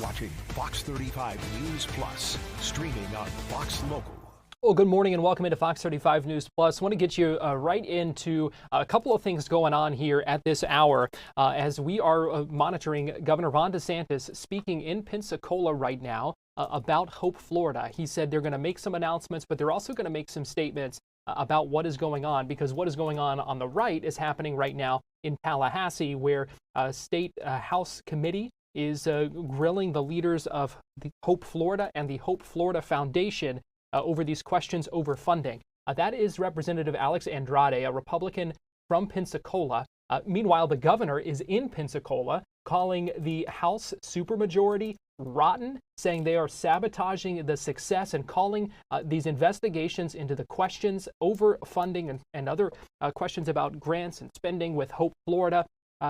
watching Fox 35 News Plus, streaming on Fox Local. Well, good morning and welcome into Fox 35 News Plus. I want to get you right into a couple of things going on here at this hour as we are monitoring Governor Ron DeSantis speaking in Pensacola right now about Hope, Florida. He said they're going to make some announcements, but they're also going to make some statements about what is going on, because what is going on the right is happening right now in Tallahassee, where a state House committee is grilling the leaders of the Hope, Florida and the Hope, Florida Foundation over these questions over funding. That is Representative Alex Andrade, a Republican from Pensacola. Meanwhile, the governor is in Pensacola calling the House supermajority rotten, saying they are sabotaging the success, and calling these investigations into the questions over funding and other questions about grants and spending with Hope, Florida,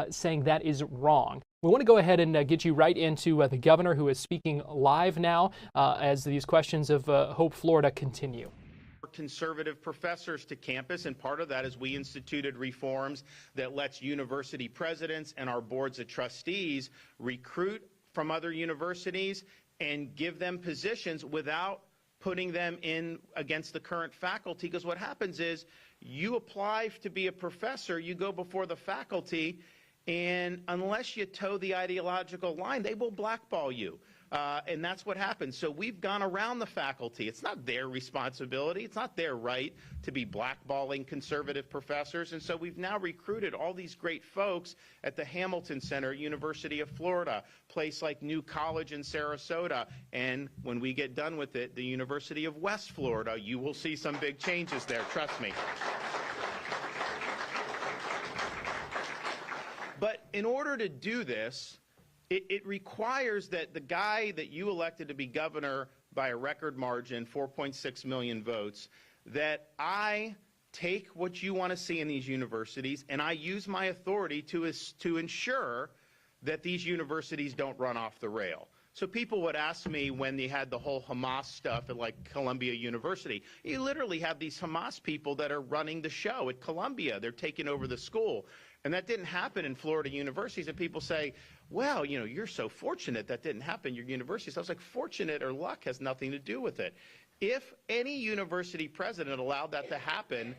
saying that is wrong. We want to go ahead and get you right into the governor, who is speaking live now as these questions of Hope, Florida continue. Conservative professors to campus, and part of that is we instituted reforms that lets university presidents and our boards of trustees recruit from other universities and give them positions without putting them in against the current faculty. Because what happens is you apply to be a professor, you go before the faculty, and unless you toe the ideological line, they will blackball you. And that's what happens. So we've gone around the faculty. It's not their responsibility. It's not their right to be blackballing conservative professors. And so we've now recruited all these great folks at the Hamilton Center, University of Florida, place like New College in Sarasota. And when we get done with it, the University of West Florida, you will see some big changes there. Trust me. But in order to do this, it requires that the guy that you elected to be governor by a record margin, 4.6 million votes, that I take what you want to see in these universities and I use my authority to ensure that these universities don't run off the rail. So people would ask me when they had the whole Hamas stuff at like Columbia University, you literally have these Hamas people that are running the show at Columbia. They're taking over the school. And that didn't happen in Florida universities. And people say, well, you know, you're so fortunate that didn't happen in your universities. I was like, fortunate or luck has nothing to do with it. If any university president allowed that to happen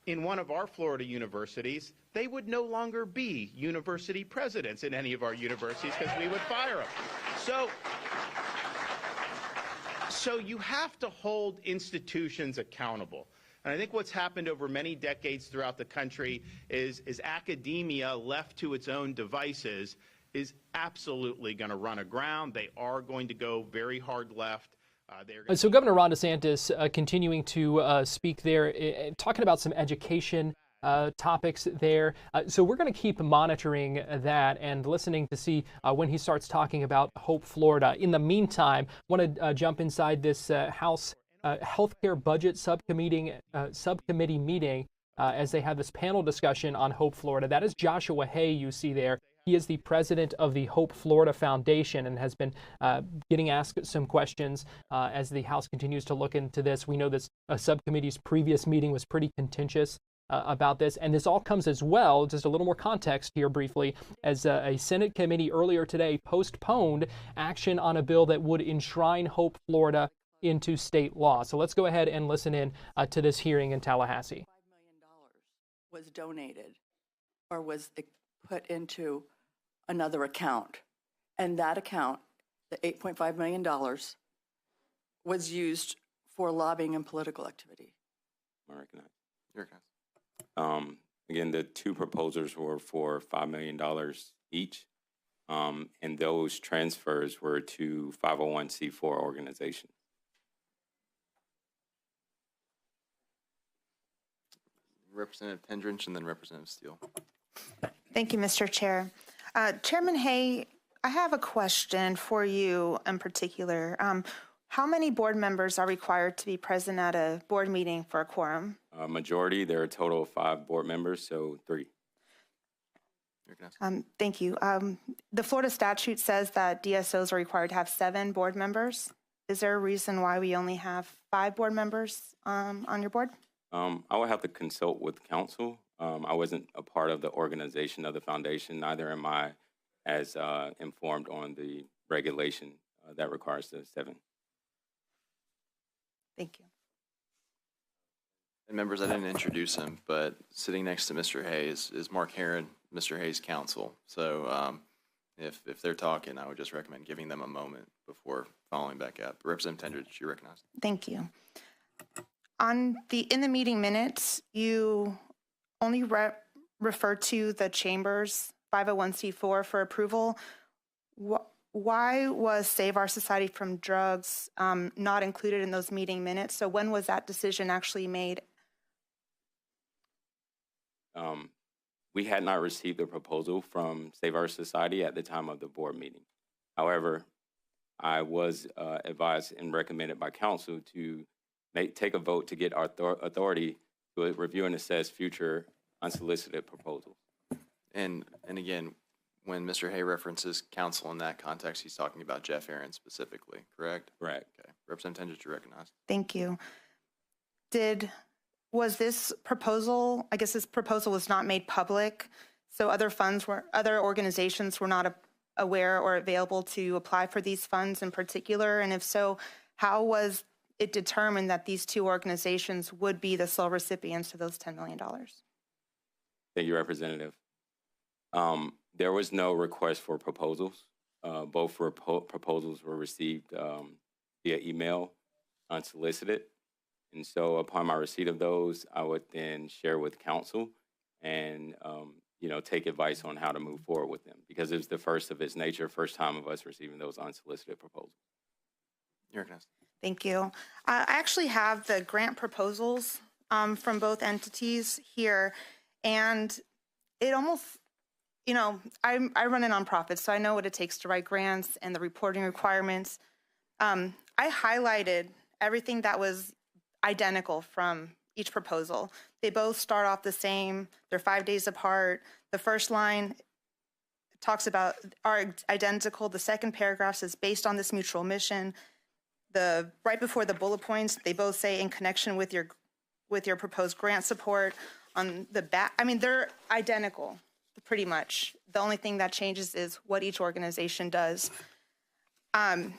in one of our Florida universities, they would no longer be university presidents in any of our universities, because we would fire them. So you have to hold institutions accountable. And I think what's happened over many decades throughout the country is academia, left to its own devices, is absolutely going to run aground. They are going to go very hard left. So Governor Ron DeSantis continuing to speak there, talking about some education topics there. So we're going to keep monitoring that and listening to see when he starts talking about Hope, Florida. In the meantime, I want to jump inside this House Healthcare Budget Subcommittee meeting as they have this panel discussion on Hope, Florida. That is Joshua Hay you see there. He is the president of the Hope, Florida Foundation and has been getting asked some questions as the House continues to look into this. We know this subcommittee's previous meeting was pretty contentious about this, and this all comes as well, just a little more context here briefly, as a Senate committee earlier today postponed action on a bill that would enshrine Hope, Florida into state law. So let's go ahead and listen in to this hearing in Tallahassee. $5 million was donated or was put into another account. And that account, the $8.5 million, was used for lobbying and political activity. I recognize. You're recognized. Again, the two proposals were for $5 million each. And those transfers were to 501c4 organizations. Representative Pendridge and then Representative Steele. Thank you, Mr. Chair. Chairman Hay, I have a question for you in particular. How many board members are required to be present at a board meeting for a quorum? Majority, there are a total of 5 board members, so 3. Thank you. The Florida statute says that DSOs are required to have 7 board members. Is there a reason why we only have 5 board members on your board? I would have to consult with counsel. I wasn't a part of the organization of the foundation, neither am I as informed on the regulation that requires the 7. Thank you. And members, I didn't introduce him, but sitting next to Mr. Hayes is Mark Herron, Mr. Hayes' counsel. So if they're talking, I would just recommend giving them a moment before following back up. Representative Tendridge, you recognize. Thank you. In the meeting minutes, you only refer to the chamber's 501c4 for approval. Why was Save Our Society from Drugs not included in those meeting minutes? So when was that decision actually made? We had not received a proposal from Save Our Society at the time of the board meeting. However, I was advised and recommended by council to take a vote to get our authority to review and assess future unsolicited proposals. And again, when Mr. Hay references counsel in that context, he's talking about Jeff Aaron specifically, correct? Correct. Okay. Representative Tendridge, you recognize. Thank you. Was this proposal, I guess this proposal was not made public, so other organizations were not aware or available to apply for these funds in particular? And if so, how was it determined that these 2 organizations would be the sole recipients of those $10 million? Thank you, Representative. There was no request for proposals. Both proposals were received via email, unsolicited. And so upon my receipt of those, I would then share with council and, take advice on how to move forward with them, because it was the first of its nature, first time of us receiving those unsolicited proposals. You recognize. Thank you. I actually have the grant proposals from both entities here, and it almost, I run a nonprofit, so I know what it takes to write grants and the reporting requirements. I highlighted everything that was identical from each proposal. They both start off the same. They're 5 days apart. The first line talks about are identical. The second paragraph says based on this mutual mission. Right before the bullet points, they both say in connection with your proposed grant support. On the back, they're identical pretty much. The only thing that changes is what each organization does. Was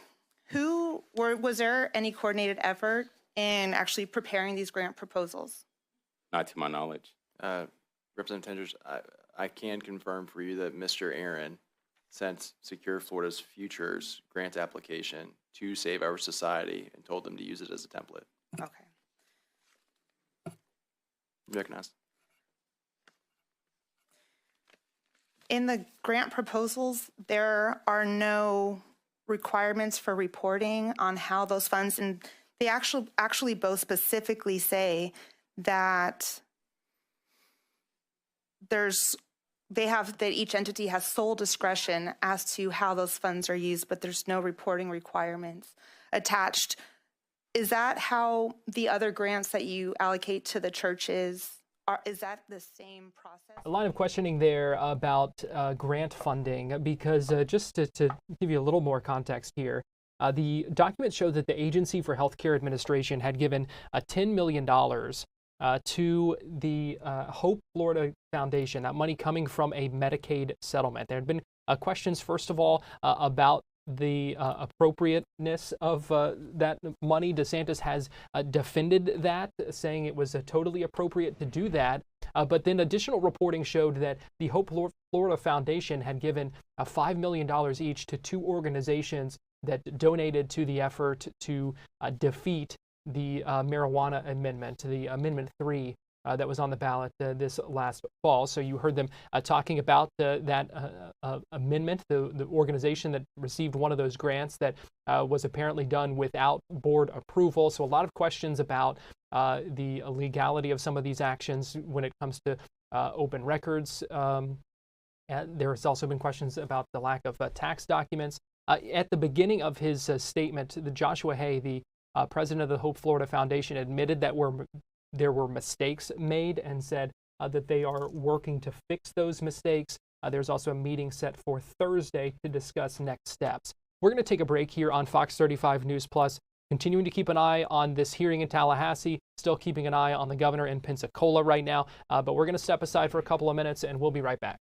there any coordinated effort in actually preparing these grant proposals? Not to my knowledge. Representative Tendridge, I can confirm for you that Mr. Aaron sent Secure Florida's Futures grant application to Save Our Society and told them to use it as a template. Okay. Recognized. In the grant proposals, there are no requirements for reporting on how those funds, and they actually both specifically say that each entity has sole discretion as to how those funds are used, but there's no reporting requirements attached. Is that how the other grants that you allocate to the churches is that the same process? A line of questioning there about grant funding, because just to give you a little more context here, the document showed that the Agency for Healthcare Administration had given $10 million to the Hope Florida Foundation, that money coming from a Medicaid settlement. There had been questions, first of all, about the appropriateness of that money. DeSantis has defended that, saying it was totally appropriate to do that. But then additional reporting showed that the Hope Florida Foundation had given $5 million each to 2 organizations that donated to the effort to defeat the marijuana amendment, the Amendment 3 that was on the ballot this last fall. So you heard them talking about that amendment, the organization that received one of those grants that was apparently done without board approval. So a lot of questions about the legality of some of these actions when it comes to open records. And there's also been questions about the lack of tax documents. At the beginning of his statement, Joshua Hay, the president of the Hope Florida Foundation, admitted that there were mistakes made and said that they are working to fix those mistakes. There's also a meeting set for Thursday to discuss next steps. We're going to take a break here on Fox 35 News Plus, continuing to keep an eye on this hearing in Tallahassee, still keeping an eye on the governor in Pensacola right now. But we're going to step aside for a couple of minutes and we'll be right back.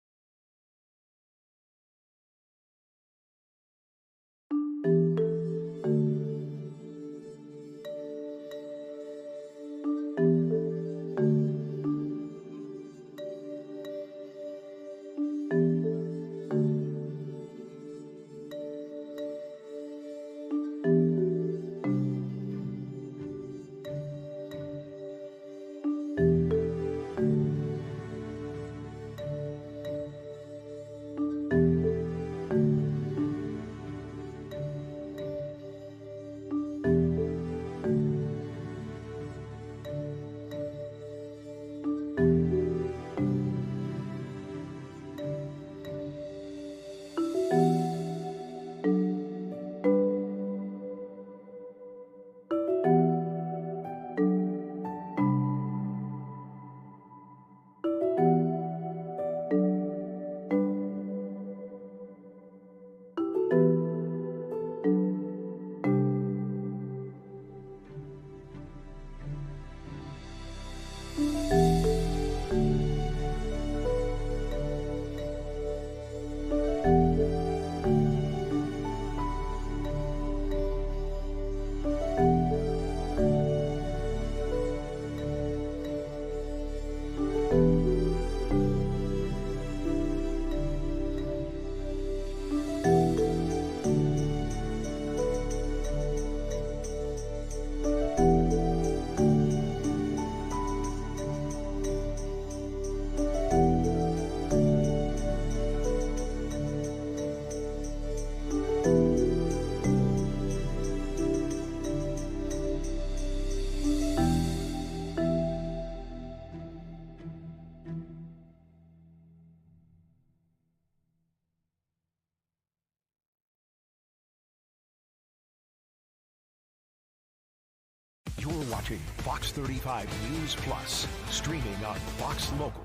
You're watching Fox 35 News Plus, streaming on Fox Local.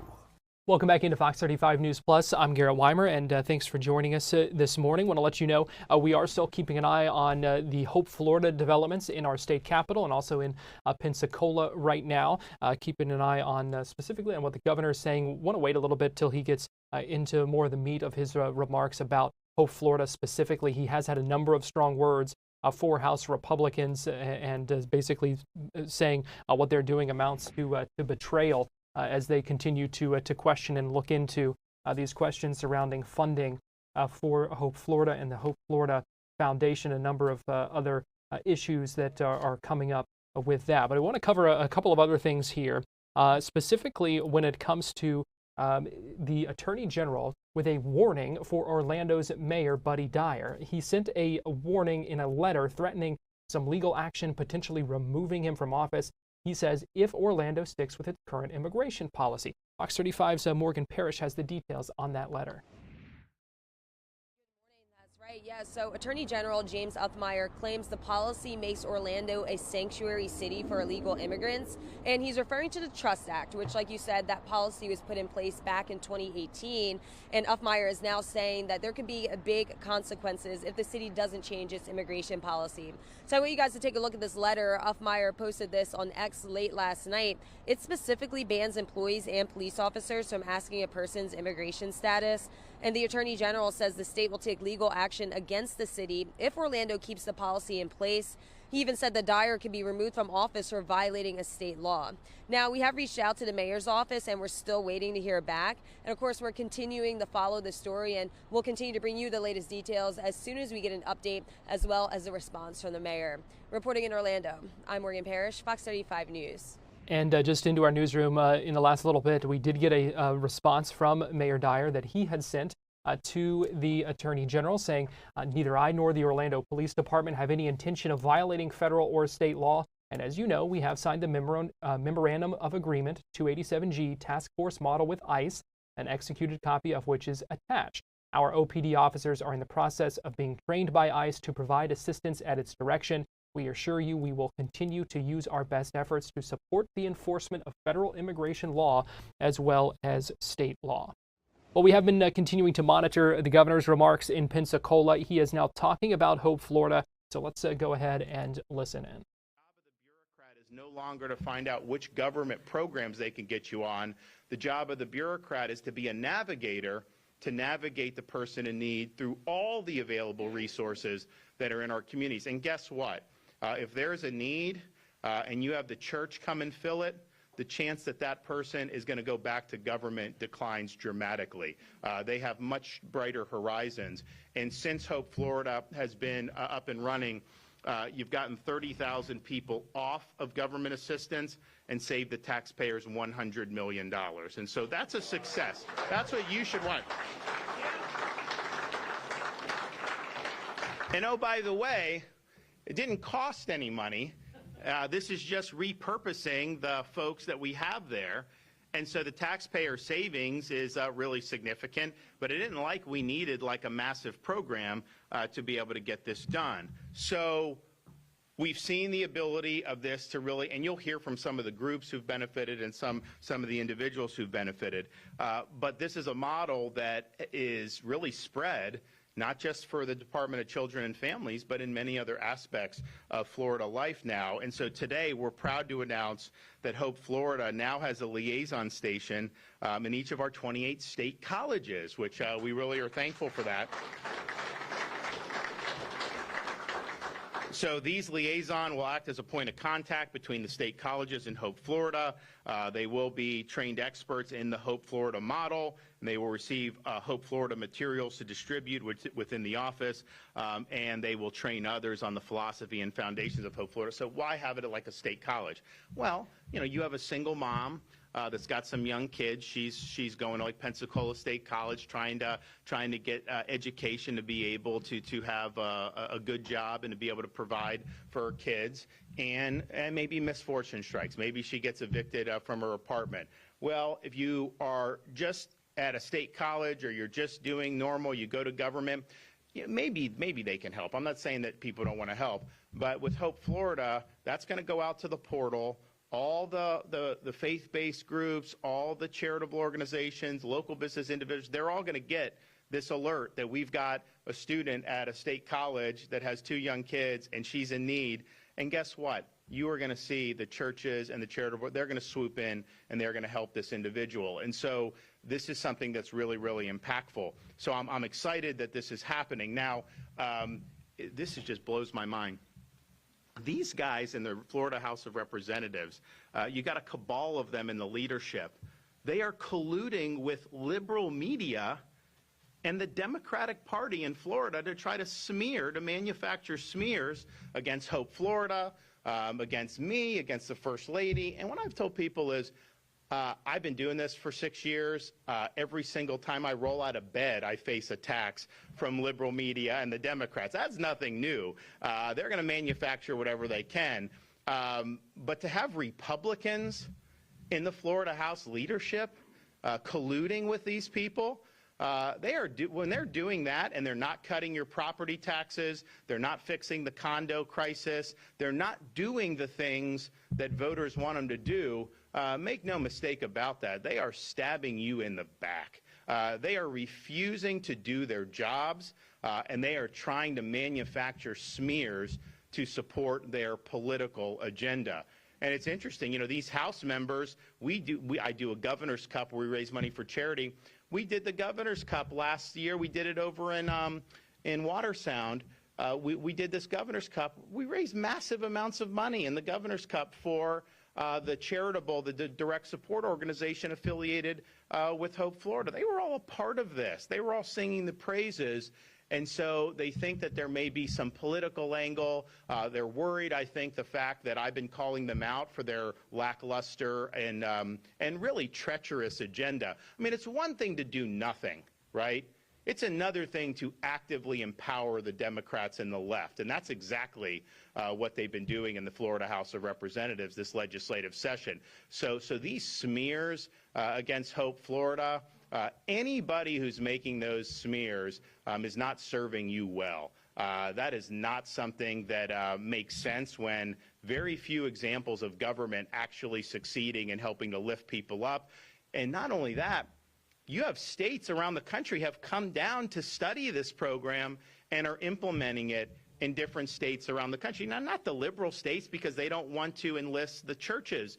Welcome back into Fox 35 News Plus. I'm Garrett Wymer, and thanks for joining us this morning. Want to let you know we are still keeping an eye on the Hope, Florida developments in our state capital and also in Pensacola right now. Keeping an eye on specifically on what the governor is saying. Want to wait a little bit till he gets into more of the meat of his remarks about Hope, Florida specifically. He has had a number of strong words for House Republicans and basically saying what they're doing amounts to betrayal. As they continue to question and look into these questions surrounding funding for Hope Florida and the Hope Florida Foundation, a number of other issues that are coming up with that. But I want to cover a couple of other things here, specifically when it comes to the Attorney General with a warning for Orlando's Mayor Buddy Dyer. He sent a warning in a letter threatening some legal action, potentially removing him from office. He says if Orlando sticks with its current immigration policy. Fox 35's Morgan Parrish has the details on that letter. Right, yeah, so Attorney General James Uthmeier claims the policy makes Orlando a sanctuary city for illegal immigrants, and he's referring to the Trust Act, which, like you said, that policy was put in place back in 2018, and Uthmeier is now saying that there could be big consequences if the city doesn't change its immigration policy. So I want you guys to take a look at this letter. Uthmeier posted this on X late last night. It specifically bans employees and police officers from asking a person's immigration status, and the Attorney General says the state will take legal action against the city if Orlando keeps the policy in place. He even said that Dyer can be removed from office for violating a state law. Now, we have reached out to the mayor's office and we're still waiting to hear back. And of course, we're continuing to follow the story and we'll continue to bring you the latest details as soon as we get an update as well as a response from the mayor. Reporting in Orlando, I'm Morgan Parrish, Fox 35 News. And just into our newsroom in the last little bit, we did get a response from Mayor Dyer that he had sent to the Attorney General saying neither I nor the Orlando Police Department have any intention of violating federal or state law. And as you know, we have signed the Memorandum of Agreement 287G Task Force Model with ICE, an executed copy of which is attached. Our OPD officers are in the process of being trained by ICE to provide assistance at its direction. We assure you we will continue to use our best efforts to support the enforcement of federal immigration law as well as state law. Well, we have been continuing to monitor the governor's remarks in Pensacola. He is now talking about Hope, Florida. So let's go ahead and listen in. The bureaucrat is no longer to find out which government programs they can get you on. The job of the bureaucrat is to be a navigator, to navigate the person in need through all the available resources that are in our communities. And guess what? If there's a need and you have the church come and fill it, the chance that that person is going to go back to government declines dramatically. They have much brighter horizons. And since Hope Florida has been up and running, you've gotten 30,000 people off of government assistance and saved the taxpayers $100 million. And so that's a success. That's what you should want. And oh, by the way, it didn't cost any money. This is just repurposing the folks that we have there. And so the taxpayer savings is really significant, but it didn't like we needed like a massive program to be able to get this done. So we've seen the ability of this to really, and you'll hear from some of the groups who've benefited and some of the individuals who've benefited. But this is a model that is really spread, not just for the Department of Children and Families, but in many other aspects of Florida life now. And so today we're proud to announce that Hope Florida now has a liaison station in each of our 28 state colleges, which we really are thankful for that. So these liaison will act as a point of contact between the state colleges and Hope Florida. They will be trained experts in the Hope Florida model, and they will receive Hope Florida materials to distribute within the office, and they will train others on the philosophy and foundations of Hope Florida. So why have it like a state college? Well, you know, you have a single mom that's got some young kids. She's going to like Pensacola State College, trying to get education to be able to have a good job and to be able to provide for her kids. And maybe misfortune strikes. Maybe she gets evicted from her apartment. Well, if you are just at a state college or you're just doing normal, you go to government, maybe they can help. I'm not saying that people don't want to help, but with Hope Florida, that's going to go out to the portal. All the faith-based groups, all the charitable organizations, local business individuals, they're all going to get this alert that we've got a student at a state college that has 2 young kids and she's in need. And guess what? You are going to see the churches and the charitable, they're going to swoop in and they're going to help this individual. And so this is something that's really, really impactful. So I'm excited that this is happening. Now, this just blows my mind. These guys in the Florida House of Representatives, you got a cabal of them in the leadership. They are colluding with liberal media and the Democratic Party in Florida to try to manufacture smears against Hope Florida, against me, against the First Lady. And what I've told people is, I've been doing this for 6 years. Every single time I roll out of bed, I face attacks from liberal media and the Democrats. That's nothing new. They're going to manufacture whatever they can. But to have Republicans in the Florida House leadership colluding with these people, when they're doing that and they're not cutting your property taxes, they're not fixing the condo crisis, they're not doing the things that voters want them to do, make no mistake about that. They are stabbing you in the back. They are refusing to do their jobs, and they are trying to manufacture smears to support their political agenda. And it's interesting, these House members, I do a Governor's Cup where we raise money for charity. We did the Governor's Cup last year. We did it over in Watersound. We did this Governor's Cup. We raised massive amounts of money in the Governor's Cup for the direct support organization affiliated with Hope Florida. They were all a part of this. They were all singing the praises. And so they think that there may be some political angle. They're worried, I think, the fact that I've been calling them out for their lackluster and really treacherous agenda. I mean, it's one thing to do nothing, right? It's another thing to actively empower the Democrats and the left. And that's exactly what they've been doing in the Florida House of Representatives this legislative session. So these smears against Hope Florida, anybody who's making those smears is not serving you well. That is not something that makes sense when very few examples of government actually succeeding and helping to lift people up. And not only that, you have states around the country have come down to study this program and are implementing it in different states around the country. Now, not the liberal states because they don't want to enlist the churches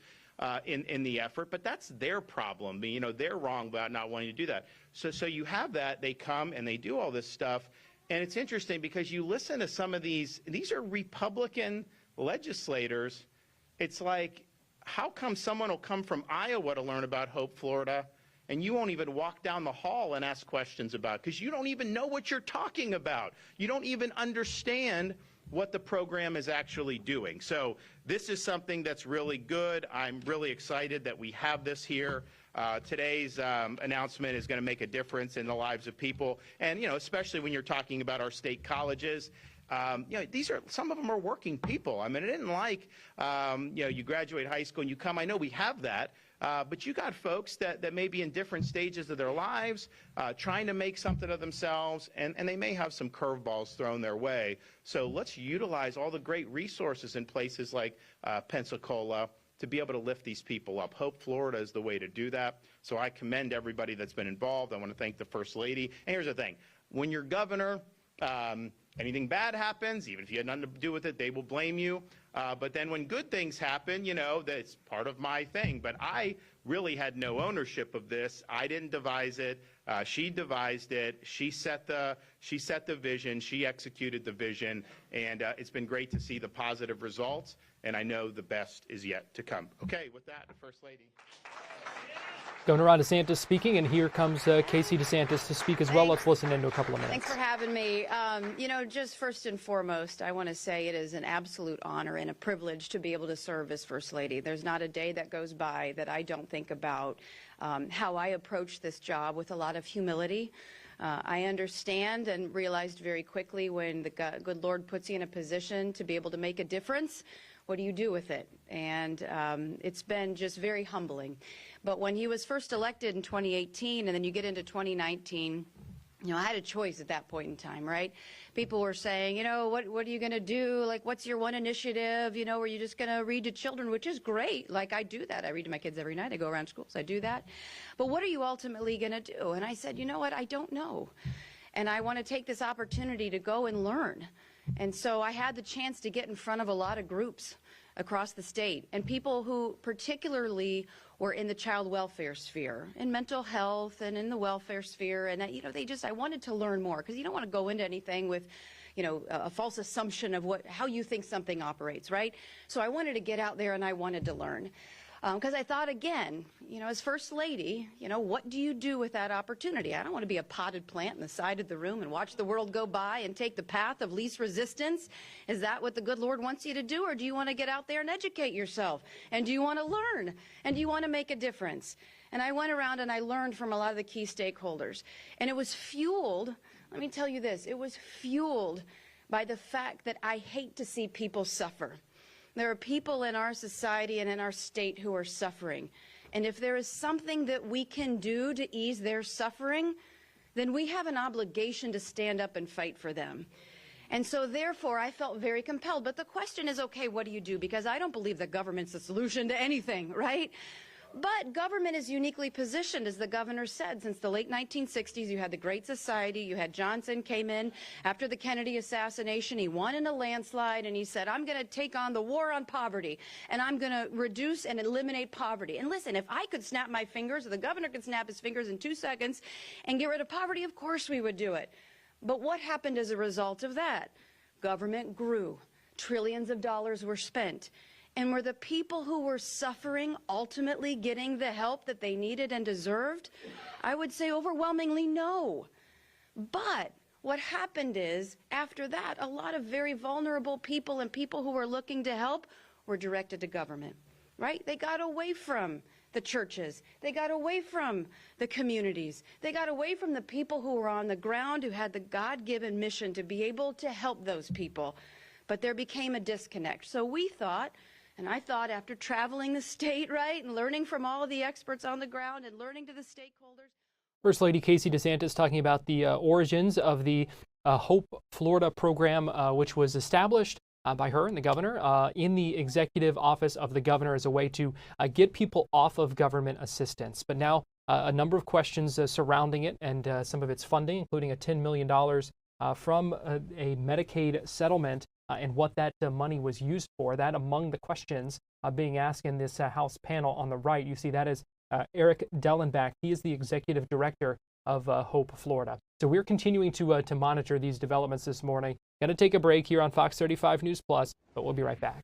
in the effort, but that's their problem. They're wrong about not wanting to do that. So you have that. They come and they do all this stuff. And it's interesting because you listen to some of these are Republican legislators. It's like, how come someone will come from Iowa to learn about Hope Florida and you won't even walk down the hall and ask questions about it because you don't even know what you're talking about. You don't even understand what the program is actually doing. So this is something that's really good. I'm really excited that we have this here. Today's announcement is going to make a difference in the lives of people. And, especially when you're talking about our state colleges. Some of them are working people. I mean, it isn't like, you graduate high school and you come. I know we have that. But you got folks that may be in different stages of their lives, trying to make something of themselves, and they may have some curveballs thrown their way. So let's utilize all the great resources in places like Pensacola to be able to lift these people up. Hope Florida is the way to do that. So I commend everybody that's been involved. I want to thank the First Lady. And here's the thing. When you're governor, anything bad happens, even if you had nothing to do with it, they will blame you. But then when good things happen, that's part of my thing. But I really had no ownership of this. I didn't devise it. She devised it. She set the vision. She executed the vision. And it's been great to see the positive results. And I know the best is yet to come. Okay, with that, the First Lady. Governor Ron DeSantis speaking, and here comes Casey DeSantis to speak as well. Let's listen into a couple of minutes. Thanks for having me. Just first and foremost, I want to say it is an absolute honor and a privilege to be able to serve as First Lady. There's not a day that goes by that I don't think about how I approach this job with a lot of humility. I understand and realized very quickly when the good Lord puts you in a position to be able to make a difference, what do you do with it? And it's been just very humbling. But when he was first elected in 2018 and then you get into 2019, I had a choice at that point in time, right? People were saying, what are you going to do? Like, what's your one initiative? Are you just going to read to children, which is great. Like, I do that. I read to my kids every night. I go around schools. I do that. But what are you ultimately going to do? And I said, you know what? I don't know. And I want to take this opportunity to go and learn. And so I had the chance to get in front of a lot of groups across the state and people who particularly were in the child welfare sphere, in mental health and in the welfare sphere. And, I wanted to learn more because you don't want to go into anything with, a false assumption of how you think something operates, right? So I wanted to get out there and I wanted to learn. Because I thought, again, as First Lady, what do you do with that opportunity? I don't want to be a potted plant in the side of the room and watch the world go by and take the path of least resistance. Is that what the good Lord wants you to do? Or do you want to get out there and educate yourself? And do you want to learn? And do you want to make a difference? And I went around and I learned from a lot of the key stakeholders. And it was fueled, let me tell you this, it was fueled by the fact that I hate to see people suffer. There are people in our society and in our state who are suffering. And if there is something that we can do to ease their suffering, then we have an obligation to stand up and fight for them. And so therefore, I felt very compelled. But the question is, okay, what do you do? Because I don't believe that government's the solution to anything, right? But government is uniquely positioned, as the governor said. Since the late 1960s, you had the Great Society. You had Johnson came in after the Kennedy assassination. He won in a landslide, and he said, I'm going to take on the war on poverty, and I'm going to reduce and eliminate poverty. And listen, if I could snap my fingers, or the governor could snap his fingers in 2 seconds and get rid of poverty, of course we would do it. But what happened as a result of that? Government grew. Trillions of dollars were spent. And were the people who were suffering ultimately getting the help that they needed and deserved? I would say overwhelmingly no. But what happened is, after that, a lot of very vulnerable people and people who were looking to help were directed to government, right? They got away from the churches. They got away from the communities. They got away from the people who were on the ground, who had the God-given mission to be able to help those people. But there became a disconnect. So we thought, and I thought after traveling the state, right, and learning from all of the experts on the ground and learning to the stakeholders. First Lady Casey DeSantis talking about the origins of the Hope Florida program, which was established by her and the governor in the executive office of the governor as a way to get people off of government assistance. But now a number of questions surrounding it and some of its funding, including a $10 million from a Medicaid settlement and what that money was used for. That among the questions being asked in this House panel on the right. You see that is Eric Dellenbach. He is the executive director of Hope Florida. So we're continuing to monitor these developments this morning. Going to take a break here on Fox 35 News Plus, but we'll be right back.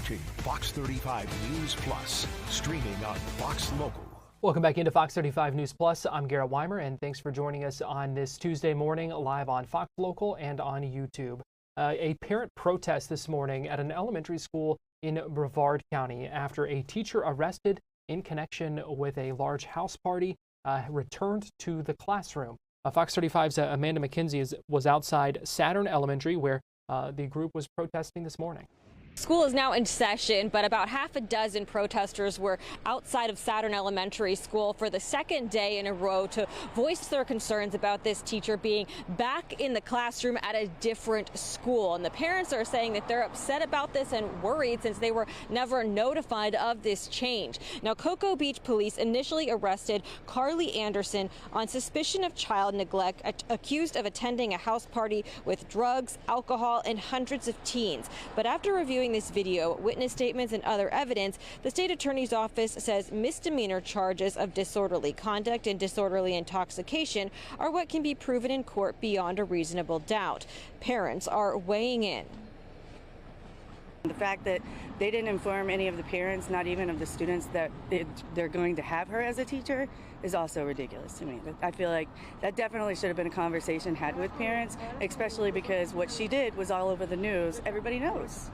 watching Fox 35 News Plus, streaming on Fox Local. Welcome back into Fox 35 News Plus. I'm Garrett Wymer, and thanks for joining us on this Tuesday morning live on Fox Local and on YouTube. A parent protest this morning at an elementary school in Brevard County after a teacher arrested in connection with a large house party returned to the classroom. Fox 35's Amanda McKenzie was outside Saturn Elementary where the group was protesting this morning. School is now in session, but about half a dozen protesters were outside of Saturn Elementary School for the second day in a row to voice their concerns about this teacher being back in the classroom at a different school. And the parents are saying that they're upset about this and worried since they were never notified of this change. Now, Cocoa Beach police initially arrested Carly Anderson on suspicion of child neglect, accused of attending a house party with drugs, alcohol, and hundreds of teens. But after reviewing this video, witness statements, and other evidence, the state attorney's office says misdemeanor charges of disorderly conduct and disorderly intoxication are what can be proven in court beyond a reasonable doubt. Parents are weighing in. The fact that they didn't inform any of the parents, not even of the students, that they're going to have her as a teacher is also ridiculous to me. I feel like that definitely should have been a conversation had with parents, especially because what she did was all over the news. Everybody knows.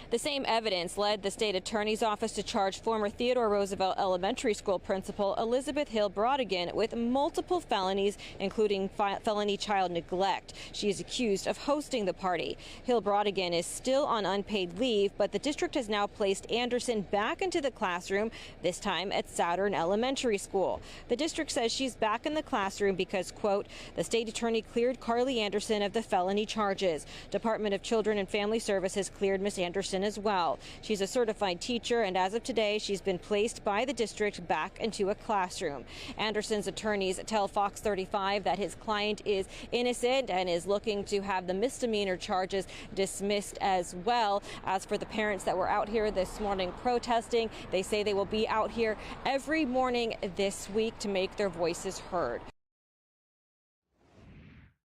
The same evidence led the state attorney's office to charge former Theodore Roosevelt Elementary School principal Elizabeth Hill Brodigan with multiple felonies, including felony child neglect. She is accused of hosting the party. Hill Brodigan is still on unpaid leave, but the district has now placed Anderson back into the classroom, this time at Saturn Elementary School. The district says she's back in the classroom because, quote, the state attorney cleared Carly Anderson of the felony charges. Department of Children and Family Services cleared Miss Anderson as well. She's a certified teacher, and as of today, she's been placed by the district back into a classroom. Anderson's attorneys tell Fox 35 that his client is innocent and is looking to have the misdemeanor charges dismissed as well. As for the parents that were out here this morning protesting, they say they will be out here every morning this week to make their voices heard.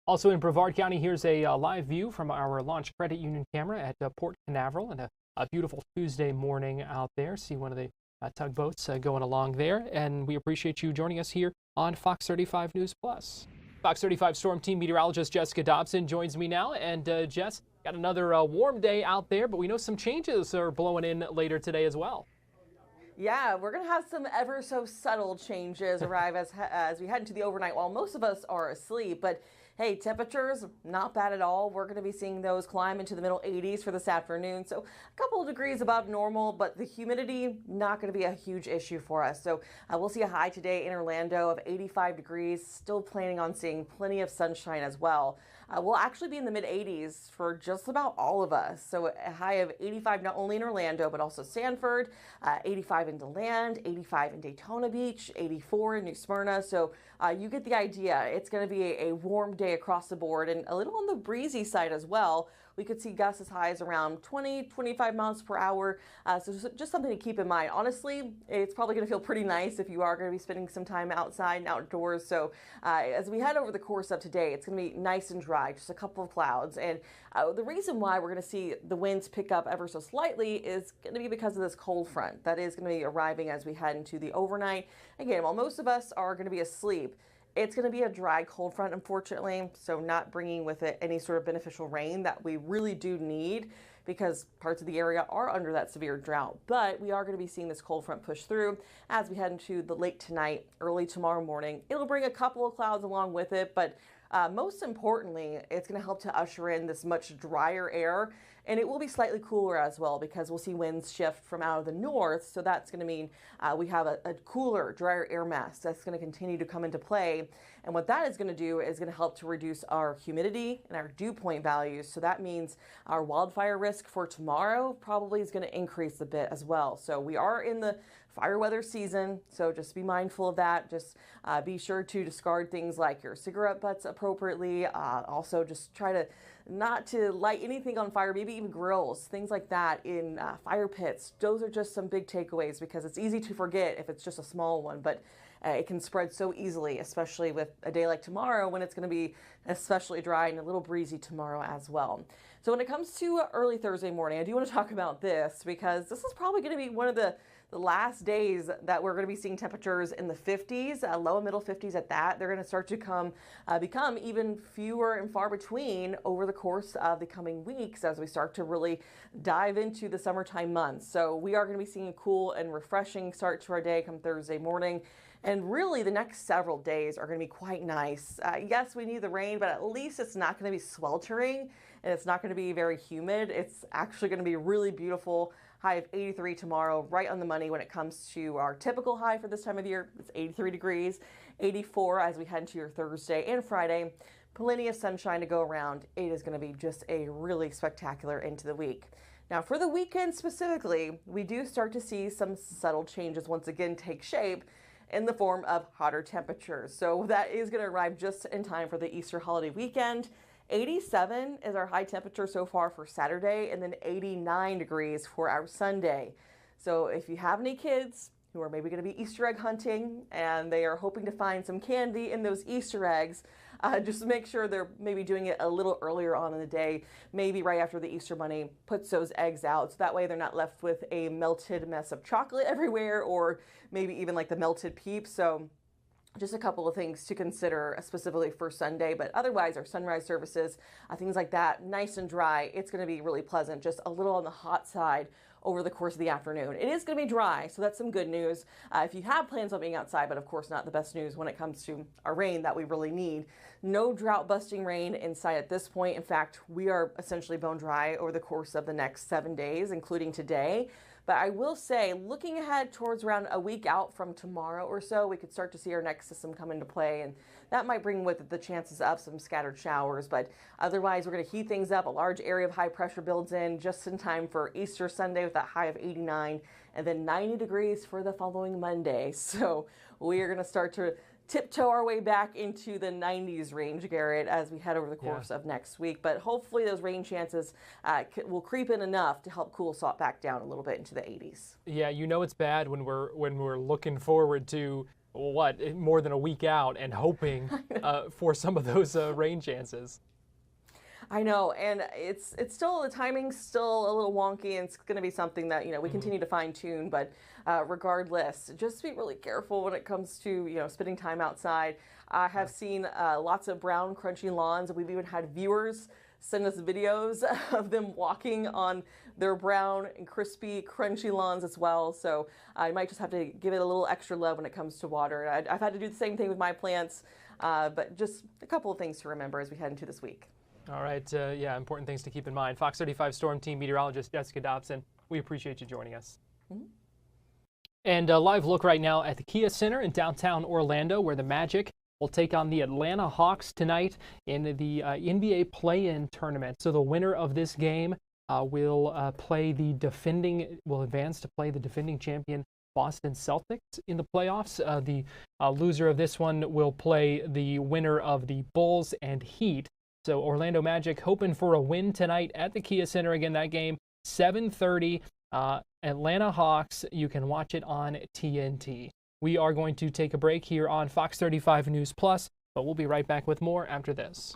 Also in Brevard County, here's a live view from our Launch Credit Union camera at Port Canaveral, and a beautiful Tuesday morning out there. See one of the tugboats going along there, and we appreciate you joining us here on Fox 35 News Plus. Fox 35 Storm Team meteorologist Jessica Dobson joins me now, and Jess, got another warm day out there, but we know some changes are blowing in later today as well. Yeah, we're going to have some ever so subtle changes arrive as we head into the overnight while most of us are asleep, but hey, temperatures, not bad at all. We're going to be seeing those climb into the middle 80s for this afternoon. So a couple of degrees above normal, but the humidity, not going to be a huge issue for us. So we'll see a high today in Orlando of 85 degrees. Still planning on seeing plenty of sunshine as well. We'll actually be in the mid 80s for just about all of us. So a high of 85 not only in Orlando, but also Sanford, 85 in DeLand, 85 in Daytona Beach, 84 in New Smyrna. So you get the idea. It's going to be a warm day across the board and a little on the breezy side as well. We could see gusts as high as around 20, 25 miles per hour. So just something to keep in mind. Honestly, it's probably going to feel pretty nice if you are going to be spending some time outside and outdoors. So as we head over the course of today, it's going to be nice and dry, just a couple of clouds. And the reason why we're going to see the winds pick up ever so slightly is going to be because of this cold front that is going to be arriving as we head into the overnight. Again, while most of us are going to be asleep, it's going to be a dry cold front, unfortunately, so not bringing with it any sort of beneficial rain that we really do need because parts of the area are under that severe drought. But we are going to be seeing this cold front push through as we head into the late tonight, early tomorrow morning. It'll bring a couple of clouds along with it, but most importantly, it's going to help to usher in this much drier air. And it will be slightly cooler as well because we'll see winds shift from out of the north. So that's going to mean we have a cooler, drier air mass that's going to continue to come into play. And what that is going to do is going to help to reduce our humidity and our dew point values. So that means our wildfire risk for tomorrow probably is going to increase a bit as well. So we are in the fire weather season, so just be mindful of that. Just be sure to discard things like your cigarette butts appropriately. Also, just try to not to light anything on fire, maybe even grills, things like that in fire pits. Those are just some big takeaways because it's easy to forget if it's just a small one, but it can spread so easily, especially with a day like tomorrow when it's going to be especially dry and a little breezy tomorrow as well. So when it comes to early Thursday morning, I do want to talk about this because this is probably going to be one of the last days that we're going to be seeing temperatures in the 50s, low and middle 50s at that. They're going to start to become even fewer and far between over the course of the coming weeks as we start to really dive into the summertime months. So we are going to be seeing a cool and refreshing start to our day come Thursday morning. And really, the next several days are going to be quite nice. Yes, we need the rain, but at least it's not going to be sweltering and it's not going to be very humid. It's actually going to be really beautiful. High of 83 tomorrow, right on the money when it comes to our typical high for this time of year. It's 83 degrees, 84 as we head into your Thursday and Friday. Plenty of sunshine to go around. It is going to be just a really spectacular end to the week. Now, for the weekend specifically, we do start to see some subtle changes once again take shape in the form of hotter temperatures. So that is going to arrive just in time for the Easter holiday weekend. 87 is our high temperature so far for Saturday, and then 89 degrees for our Sunday. So if you have any kids who are maybe going to be Easter egg hunting and they are hoping to find some candy in those Easter eggs, just make sure they're maybe doing it a little earlier on in the day, maybe right after the Easter Bunny puts those eggs out. So that way they're not left with a melted mess of chocolate everywhere or maybe even like the melted Peeps. So just a couple of things to consider specifically for Sunday, but otherwise our sunrise services, things like that, nice and dry. It's going to be really pleasant, just a little on the hot side over the course of the afternoon. It is going to be dry, so that's some good news. If you have plans on being outside, but of course not the best news when it comes to our rain that we really need. No drought-busting rain in sight at this point. In fact, we are essentially bone dry over the course of the next 7 days, including today. But I will say, looking ahead towards around a week out from tomorrow or so, we could start to see our next system come into play, and that might bring with it the chances of some scattered showers. But otherwise, we're going to heat things up. A large area of high pressure builds in just in time for Easter Sunday with that high of 89, and then 90 degrees for the following Monday. So we are going to start to tiptoe our way back into the 90s range, Garrett, as we head over the course of next week. But hopefully those rain chances will creep in enough to help cool salt back down a little bit into the 80s. Yeah, you know it's bad when we're looking forward to more than a week out and hoping for some of those rain chances. I know, and it's still, the timing's still a little wonky, and it's going to be something that, we continue to fine tune, but regardless, just be really careful when it comes to, spending time outside. I have seen lots of brown, crunchy lawns, and we've even had viewers send us videos of them walking on their brown and crispy, crunchy lawns as well. So I might just have to give it a little extra love when it comes to water. I've had to do the same thing with my plants, but just a couple of things to remember as we head into this week. All right, important things to keep in mind. Fox 35 Storm Team meteorologist Jessica Dobson, we appreciate you joining us. Mm-hmm. And a live look right now at the Kia Center in downtown Orlando, where the Magic will take on the Atlanta Hawks tonight in the NBA play-in tournament. So the winner of this game will advance to play the defending champion Boston Celtics in the playoffs. The loser of this one will play the winner of the Bulls and Heat. So Orlando Magic hoping for a win tonight at the Kia Center. Again, that game, 7:30. Atlanta Hawks, you can watch it on TNT. We are going to take a break here on Fox 35 News Plus, but we'll be right back with more after this.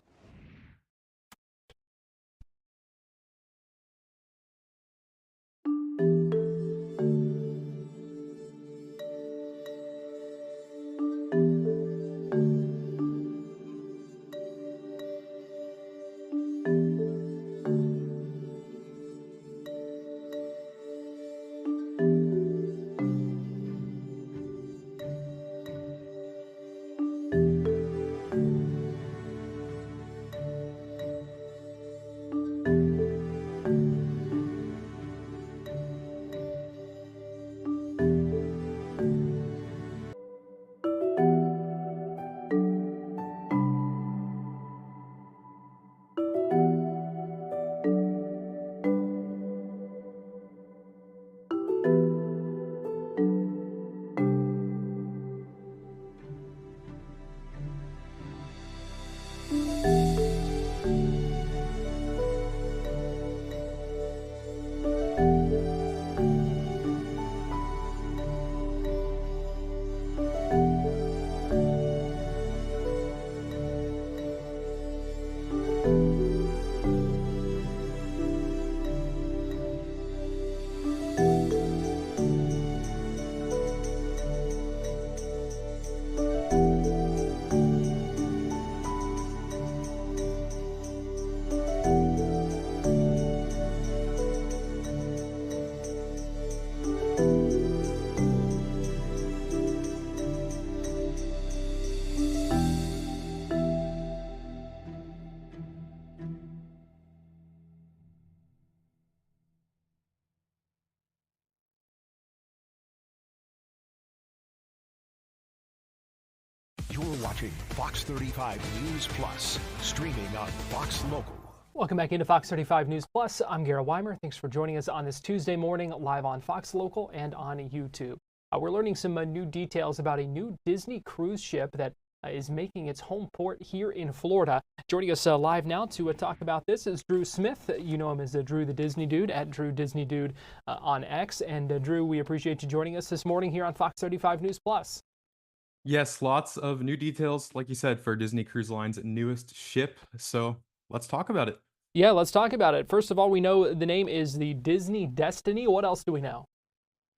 You're watching Fox 35 News Plus, streaming on Fox Local. Welcome back into Fox 35 News Plus. I'm Garrett Wymer. Thanks for joining us on this Tuesday morning, live on Fox Local and on YouTube. We're learning some new details about a new Disney cruise ship that is making its home port here in Florida. Joining us live now to talk about this is Drew Smith. You know him as Drew the Disney Dude, at Drew Disney Dude on X. And Drew, we appreciate you joining us this morning here on Fox 35 News Plus. Yes, lots of new details, like you said, for Disney Cruise Line's newest ship. So let's talk about it. Yeah, let's talk about it. First of all, we know the name is the Disney Destiny. What else do we know?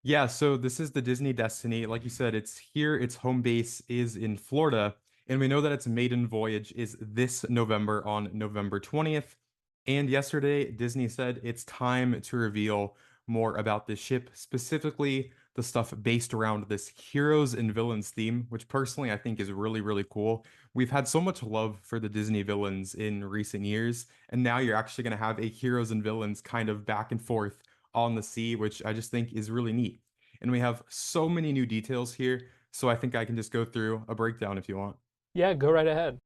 Yeah, so this is the Disney Destiny. Like you said, it's here. Its home base is in Florida. And we know that its maiden voyage is this November on November 20th. And yesterday, Disney said it's time to reveal more about this ship, specifically the stuff based around this heroes and villains theme, which personally I think is really, really cool. We've had so much love for the Disney villains in recent years, and now you're actually going to have a heroes and villains kind of back and forth on the sea, which I just think is really neat. And we have so many new details here, so I think I can just go through a breakdown if you want. Yeah, go right ahead.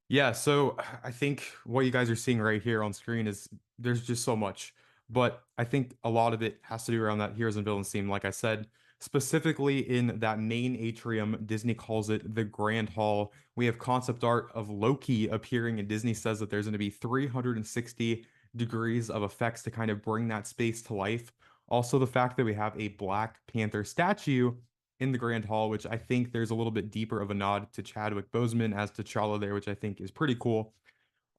Yeah, so I think what you guys are seeing right here on screen is there's just so much. But I think a lot of it has to do around that heroes and villains theme, like I said, specifically in that main atrium. Disney calls it the Grand Hall. We have concept art of Loki appearing, and Disney says that there's going to be 360 degrees of effects to kind of bring that space to life. Also, the fact that we have a Black Panther statue in the Grand Hall, which I think there's a little bit deeper of a nod to Chadwick Boseman as T'Challa there, which I think is pretty cool.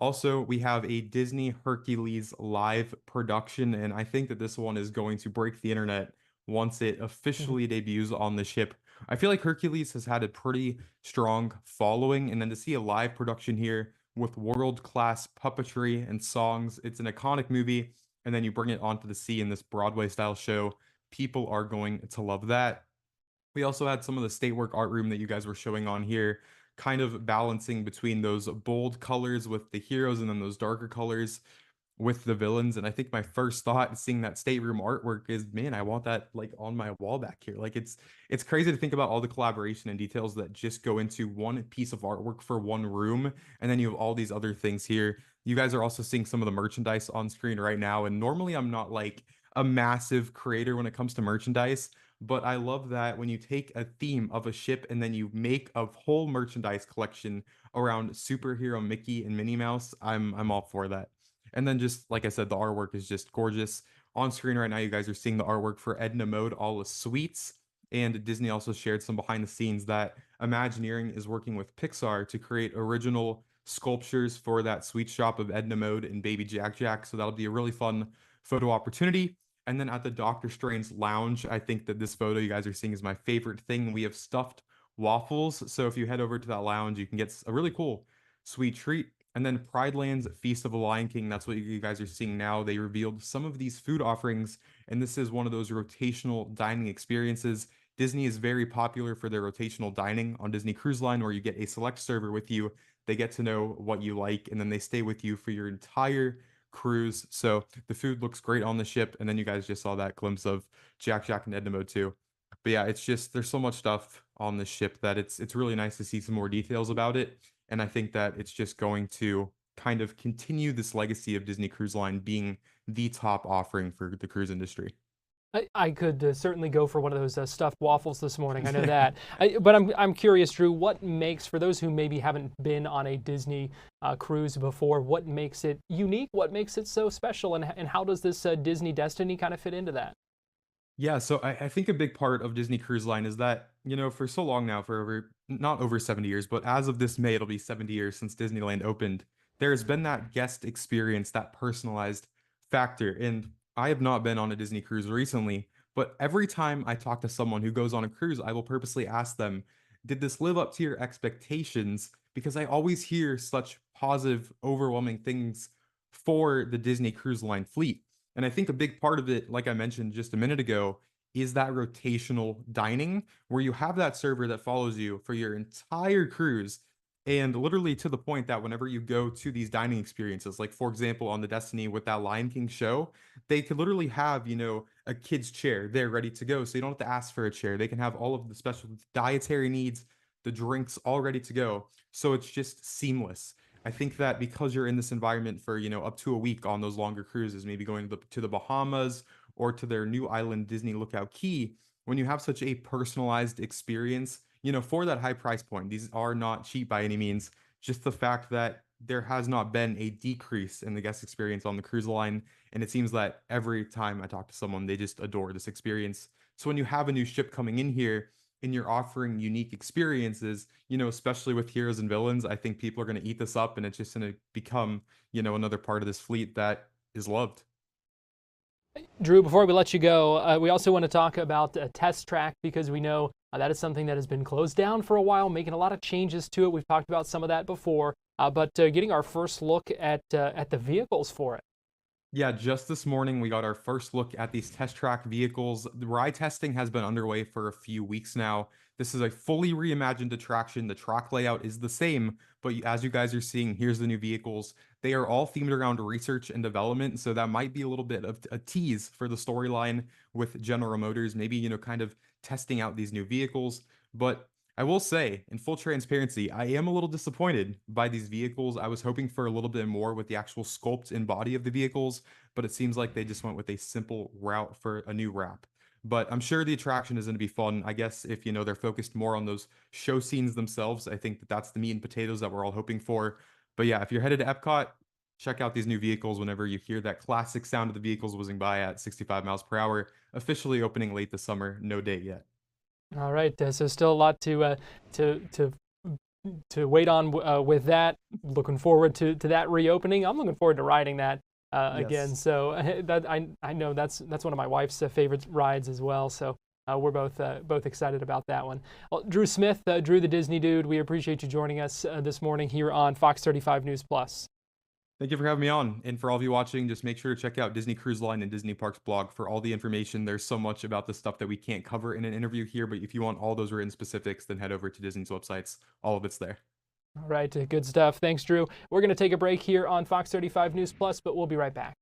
Also, we have a Disney Hercules live production, and I think that this one is going to break the internet once it officially debuts on the ship. I feel like Hercules has had a pretty strong following, and then to see a live production here with world-class puppetry and songs, it's an iconic movie, and then you bring it onto the sea in this Broadway-style show. People are going to love that. We also had some of the state work art room that you guys were showing on here, kind of balancing between those bold colors with the heroes and then those darker colors with the villains. And I think my first thought seeing that stateroom artwork is, man, I want that like on my wall back here. Like it's crazy to think about all the collaboration and details that just go into one piece of artwork for one room. And then you have all these other things here. You guys are also seeing some of the merchandise on screen right now. And normally I'm not like a massive creator when it comes to merchandise, but I love that when you take a theme of a ship and then you make a whole merchandise collection around superhero Mickey and Minnie Mouse, I'm all for that. And then just like I said, the artwork is just gorgeous. On screen right now, you guys are seeing the artwork for Edna Mode All the Sweets. And Disney also shared some behind the scenes that Imagineering is working with Pixar to create original sculptures for that sweet shop of Edna Mode and Baby Jack Jack. So that'll be a really fun photo opportunity. And then at the Doctor Strange Lounge, I think that this photo you guys are seeing is my favorite thing. We have stuffed waffles. So if you head over to that lounge, you can get a really cool sweet treat. And then Pride Land's Feast of the Lion King, that's what you guys are seeing now. They revealed some of these food offerings, and this is one of those rotational dining experiences. Disney is very popular for their rotational dining on Disney Cruise Line, where you get a select server with you. They get to know what you like, and then they stay with you for your entire cruise. So the food looks great on the ship, and then you guys just saw that glimpse of Jack Jack and Edna Mode too. But yeah, it's just there's so much stuff on the ship that it's really nice to see some more details about it. And I think that it's just going to kind of continue this legacy of Disney Cruise Line being the top offering for the cruise industry. I could certainly go for one of those stuffed waffles this morning. I know that. But I'm curious, Drew, what makes, for those who maybe haven't been on a Disney cruise before, what makes it unique? What makes it so special? And how does this Disney Destiny kind of fit into that? Yeah, so I think a big part of Disney Cruise Line is that, you know, for so long now, for not over 70 years, but as of this May, it'll be 70 years since Disneyland opened. There's been that guest experience, that personalized factor. And I have not been on a Disney cruise recently, but every time I talk to someone who goes on a cruise, I will purposely ask them, did this live up to your expectations? Because I always hear such positive, overwhelming things for the Disney Cruise Line fleet. And I think a big part of it, like I mentioned just a minute ago, is that rotational dining where you have that server that follows you for your entire cruise. And literally to the point that whenever you go to these dining experiences, like for example, on the Destiny with that Lion King show, they could literally have, you know, a kid's chair there ready to go. So you don't have to ask for a chair. They can have all of the special dietary needs the drinks all ready to go. So it's just seamless. I think that because you're in this environment for, up to a week on those longer cruises, maybe going to the Bahamas or to their new island, Disney Lookout Key, when you have such a personalized experience, for that high price point, these are not cheap by any means. Just the fact that there has not been a decrease in the guest experience on the cruise line. And it seems that every time I talk to someone, they just adore this experience. So when you have a new ship coming in here and you're offering unique experiences, especially with heroes and villains, I think people are going to eat this up and it's just going to become, another part of this fleet that is loved. Drew, before we let you go, we also want to talk about a test track because we know that is something that has been closed down for a while, making a lot of changes to it. We've talked about some of that before, but getting our first look at the vehicles for it. Yeah, just this morning we got our first look at these test track vehicles. The ride testing has been underway for a few weeks now. This is a fully reimagined attraction. The track layout is the same, but as you guys are seeing, here's the new vehicles. They are all themed around research and development, so that might be a little bit of a tease for the storyline with General Motors, maybe, kind of testing out these new vehicles. But I will say, in full transparency, I am a little disappointed by these vehicles. I was hoping for a little bit more with the actual sculpt and body of the vehicles, but it seems like they just went with a simple route for a new wrap. But I'm sure the attraction is going to be fun. I guess if, they're focused more on those show scenes themselves, I think that that's the meat and potatoes that we're all hoping for. But yeah, if you're headed to Epcot, check out these new vehicles whenever you hear that classic sound of the vehicles whizzing by at 65 miles per hour, officially opening late this summer, no date yet. All right, so still a lot to wait on with that. Looking forward to that reopening. I'm looking forward to riding that again. So that I know that's one of my wife's favorite rides as well. So we're both excited about that one. Well, Drew Smith, Drew the Disney Dude, we appreciate you joining us this morning here on Fox 35 News Plus. Thank you for having me on. And for all of you watching, just make sure to check out Disney Cruise Line and Disney Parks blog for all the information. There's so much about this stuff that we can't cover in an interview here, but if you want all those written specifics, then head over to Disney's websites. All of it's there. All right, good stuff. Thanks, Drew. We're going to take a break here on Fox 35 News Plus, but we'll be right back.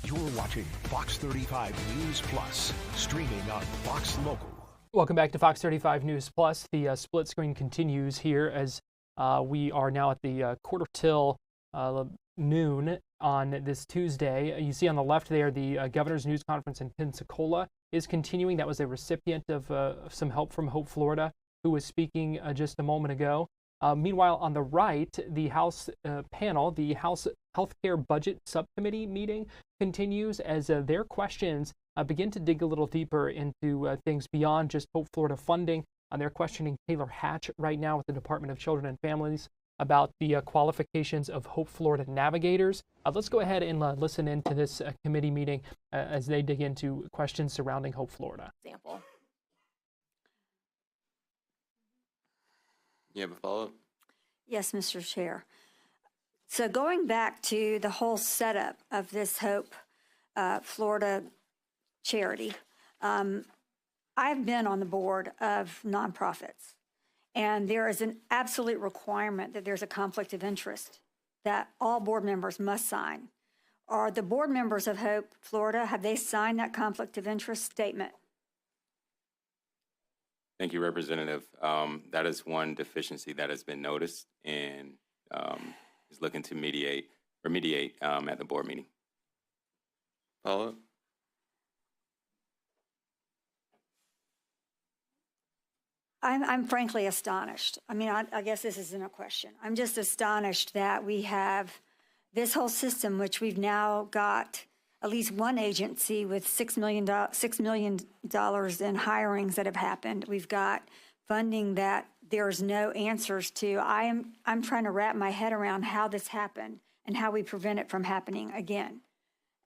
You're watching Fox 35 News Plus, streaming on Fox Local. Welcome back to Fox 35 News Plus. The split screen continues here as we are now at the quarter till noon on this Tuesday. You see on the left there the governor's news conference in Pensacola is continuing. That was a recipient of some help from Hope, Florida, who was speaking just a moment ago. Meanwhile, on the right, the House panel, the House Healthcare Budget Subcommittee meeting continues as their questions begin to dig a little deeper into things beyond just Hope Florida funding. They're questioning Taylor Hatch right now with the Department of Children and Families about the qualifications of Hope Florida navigators. Let's go ahead and listen into this committee meeting as they dig into questions surrounding Hope Florida. Example. You have a follow-up? Yes, Mr. Chair. So going back to the whole setup of this Hope Florida charity, I've been on the board of nonprofits, and there is an absolute requirement that there's a conflict of interest that all board members must sign. Are the board members of Hope Florida, have they signed that conflict of interest statement? Thank you, Representative. That is one deficiency that has been noticed and is looking to remediate at the board meeting. Follow-up? I'm frankly astonished. I mean, I guess this isn't a question. I'm just astonished that we have this whole system, which we've now got at least one agency with $6 million in hirings that have happened. We've got funding that there's no answers to. I'm trying to wrap my head around how this happened and how we prevent it from happening again.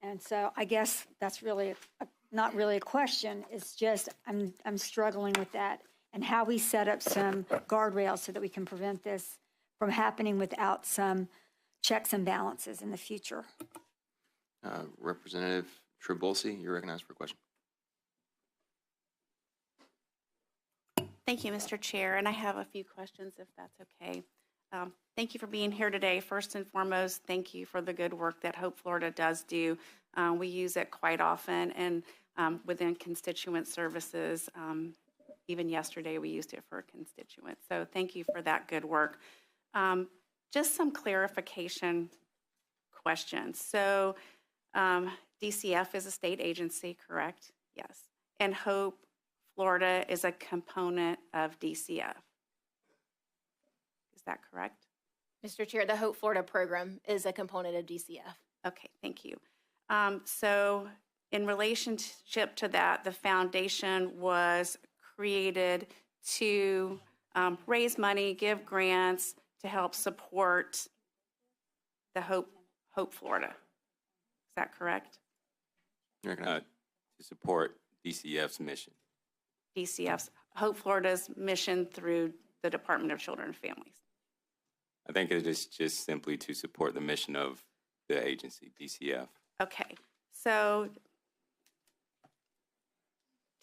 And so I guess that's really not really a question. It's just I'm struggling with that and how we set up some guardrails so that we can prevent this from happening without some checks and balances in the future. Representative Trabulsi, you're recognized for a question. Thank you, Mr. Chair, and I have a few questions if that's okay. Thank you for being here today. First and foremost, thank you for the good work that Hope Florida does do. We use it quite often and within constituent services. Even yesterday we used it for a constituent. So thank you for that good work. Just some clarification questions. So DCF is a state agency, correct? Yes. And Hope Florida is a component of DCF. Is that correct? Mr. Chair, the Hope Florida program is a component of DCF. Okay, thank you. So in relationship to that, the foundation was created to raise money, give grants to help support the Hope Florida. Is that correct? To support DCF's mission. DCF's, Hope Florida's mission through the Department of Children and Families. I think it is just simply to support the mission of the agency, DCF. Okay, so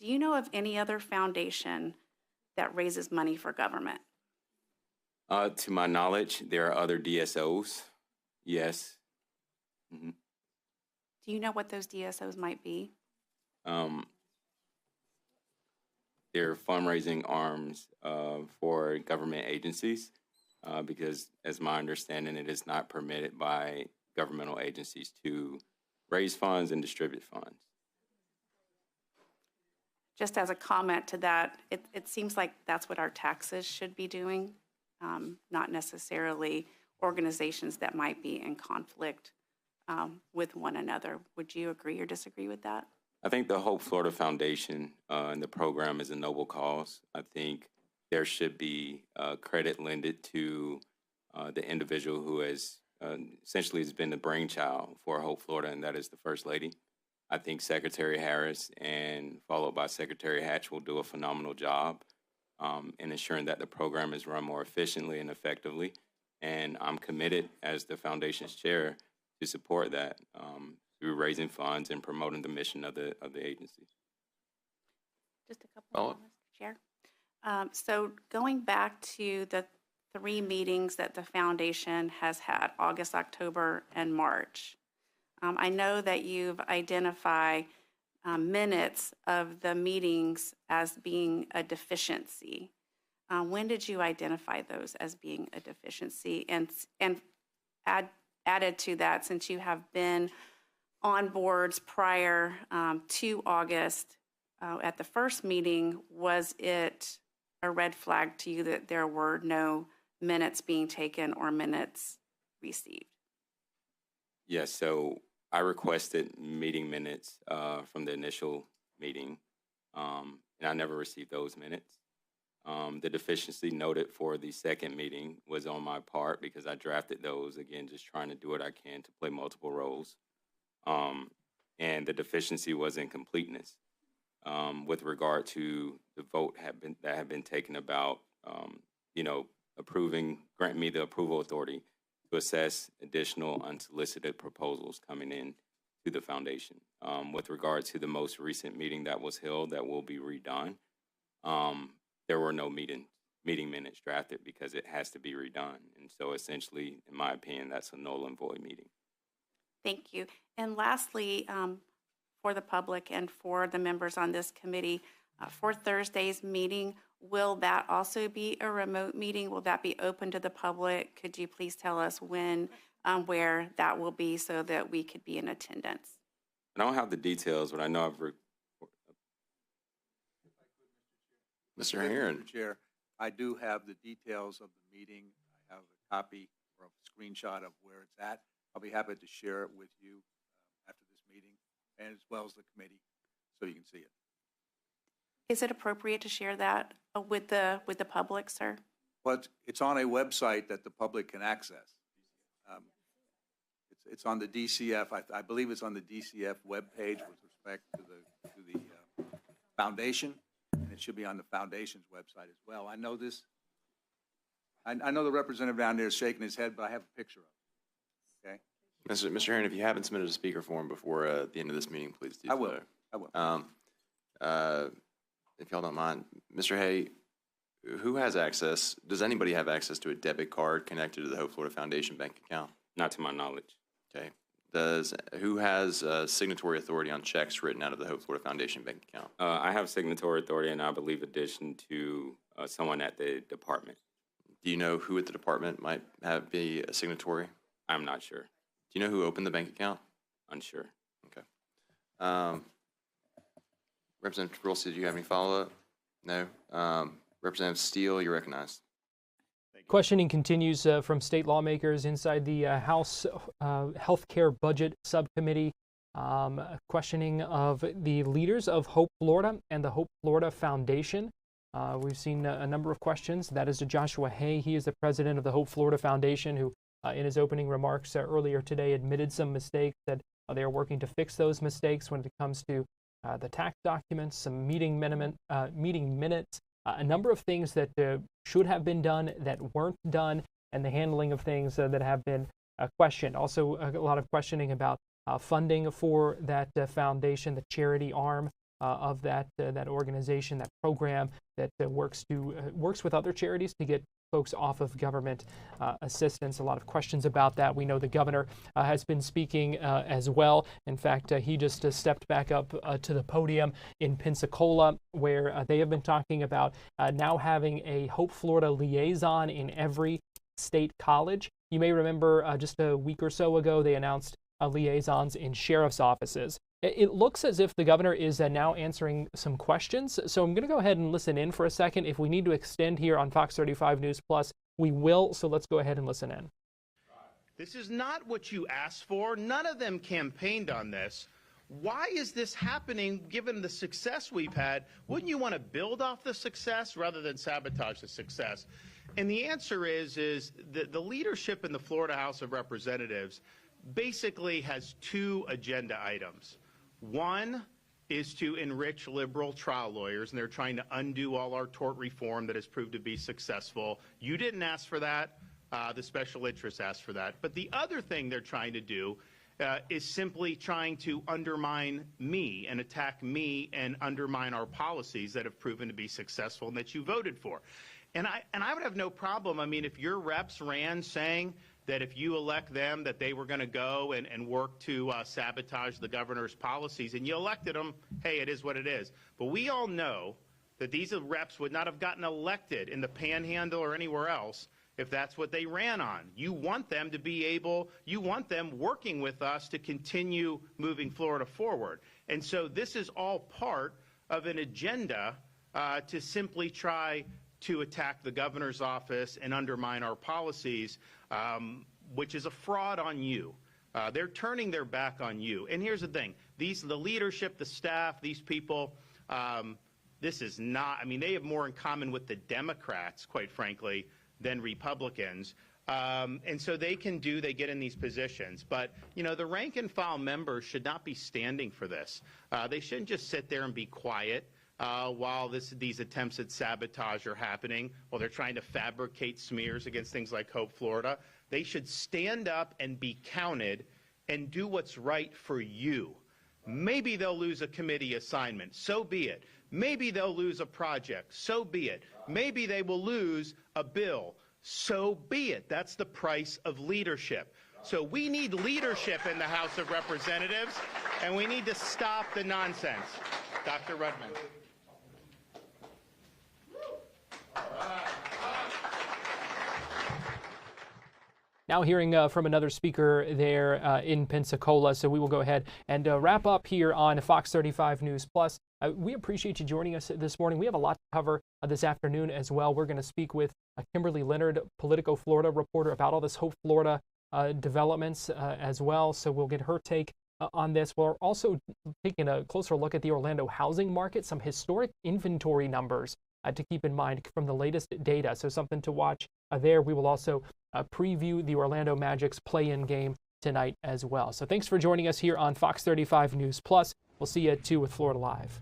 do you know of any other foundation that raises money for government? To my knowledge, there are other DSOs, yes. Mm-hmm. Do you know what those DSOs might be? They're fundraising arms for government agencies because, as my understanding, it is not permitted by governmental agencies to raise funds and distribute funds. Just as a comment to that, it seems like that's what our taxes should be doing, not necessarily organizations that might be in conflict with one another. Would you agree or disagree with that? I think the Hope Florida Foundation and the program is a noble cause. I think there should be credit lended to the individual who has essentially has been the brainchild for Hope Florida, and that is the First Lady. I think Secretary Harris and followed by Secretary Hatch will do a phenomenal job in ensuring that the program is run more efficiently and effectively. And I'm committed as the foundation's chair to support that through raising funds and promoting the mission of the agency. Just a couple more, Mr. Chair. So going back to the 3 meetings that the foundation has had, August, October, and March, I know that you've identified minutes of the meetings as being a deficiency. When did you identify those as being a deficiency? And added to that, since you have been on boards prior to August, at the first meeting, was it a red flag to you that there were no minutes being taken or minutes received? Yes, so I requested meeting minutes from the initial meeting, and I never received those minutes. The deficiency noted for the second meeting was on my part because I drafted those, again, just trying to do what I can to play multiple roles. And the deficiency was in completeness with regard to the vote that had been taken about, granting me the approval authority to assess additional unsolicited proposals coming in to the foundation. With regard to the most recent meeting that was held that will be redone, there were no meeting minutes drafted because it has to be redone. And so essentially, in my opinion, that's a null and void meeting. Thank you. And lastly, for the public and for the members on this committee, for Thursday's meeting, will that also be a remote meeting? Will that be open to the public? Could you please tell us when, where that will be so that we could be in attendance? I don't have the details, but I know Mr. Herron. Mr. Chair, I do have the details of the meeting. I have a copy or a screenshot of where it's at. I'll be happy to share it with you after this meeting, and as well as the committee, so you can see it. Is it appropriate to share that with the public, sir? Well, it's on a website that the public can access. It's on the DCF. I believe it's on the DCF webpage with respect to the foundation, and it should be on the foundation's website as well. I know this. I know the representative down there is shaking his head, but I have a picture of it. Okay. Mr. Herron, if you haven't submitted a speaker form before the end of this meeting, please do so. I will. If y'all don't mind, Mr. Hay, who has access? Does anybody have access to a debit card connected to the Hope Florida Foundation bank account? Not to my knowledge. Okay. Who has signatory authority on checks written out of the Hope Florida Foundation bank account? I have signatory authority, and I believe addition to someone at the department. Do you know who at the department might be a signatory? I'm not sure. Do you know who opened the bank account? Unsure. Okay. Representative Wilson, do you have any follow-up? No. Representative Steele, you're recognized. Questioning continues from state lawmakers inside the House Healthcare Budget Subcommittee. Questioning of the leaders of Hope Florida and the Hope Florida Foundation. We've seen a number of questions. That is to Joshua Hay. He is the president of the Hope Florida Foundation, who in his opening remarks earlier today admitted some mistakes, that they are working to fix those mistakes when it comes to the tax documents, some meeting minutes, a number of things that should have been done that weren't done, and the handling of things that have been questioned. Also, a lot of questioning about funding for that foundation, the charity arm of that organization, that program that works with other charities to get folks off of government assistance. A lot of questions about that. We know the governor has been speaking as well. In fact, he just stepped back up to the podium in Pensacola, where they have been talking about now having a Hope Florida liaison in every state college. You may remember just a week or so ago, they announced liaisons in sheriff's offices. It looks as if the governor is now answering some questions, so I'm going to go ahead and listen in for a second. If we need to extend here on Fox 35 News Plus, we will, so let's go ahead and listen in. This is not what you asked for. None of them campaigned on this. Why is this happening given the success we've had? Wouldn't you want to build off the success rather than sabotage the success? And the answer is that the leadership in the Florida House of Representatives basically has two agenda items. One is to enrich liberal trial lawyers, and they're trying to undo all our tort reform that has proved to be successful. You didn't ask for that. The special interests asked for that. But the other thing they're trying to do is simply trying to undermine me and attack me and undermine our policies that have proven to be successful and that you voted for. And I would have no problem. I mean, if your reps ran saying that if you elect them, that they were going to go and work to sabotage the governor's policies, and you elected them, hey, it is what it is. But we all know that these reps would not have gotten elected in the Panhandle or anywhere else if that's what they ran on. You want them to be able, you want them working with us to continue moving Florida forward. And so this is all part of an agenda to simply try to attack the governor's office and undermine our policies, which is a fraud on you. They're turning their back on you. And here's the thing. The leadership, the staff, these people, this is not, I mean, they have more in common with the Democrats, quite frankly, than Republicans. And so they get in these positions. But, you know, the rank and file members should not be standing for this. They shouldn't just sit there and be quiet while these attempts at sabotage are happening, while they're trying to fabricate smears against things like Hope Florida. They should stand up and be counted and do what's right for you. Maybe they'll lose a committee assignment. So be it. Maybe they'll lose a project. So be it. Maybe they will lose a bill. So be it. That's the price of leadership. So we need leadership in the House of Representatives, and we need to stop the nonsense. Dr. Rudman. Now hearing from another speaker there in Pensacola. So we will go ahead and wrap up here on Fox 35 News Plus. We appreciate you joining us this morning. We have a lot to cover this afternoon as well. We're going to speak with Kimberly Leonard, Politico Florida reporter, about all this Hope Florida developments as well. So we'll get her take on this. We're also taking a closer look at the Orlando housing market, some historic inventory numbers to keep in mind from the latest data. So something to watch there. We will also preview the Orlando Magic's play-in game tonight as well. So thanks for joining us here on Fox 35 News Plus. We'll see you at 2 with Florida Live.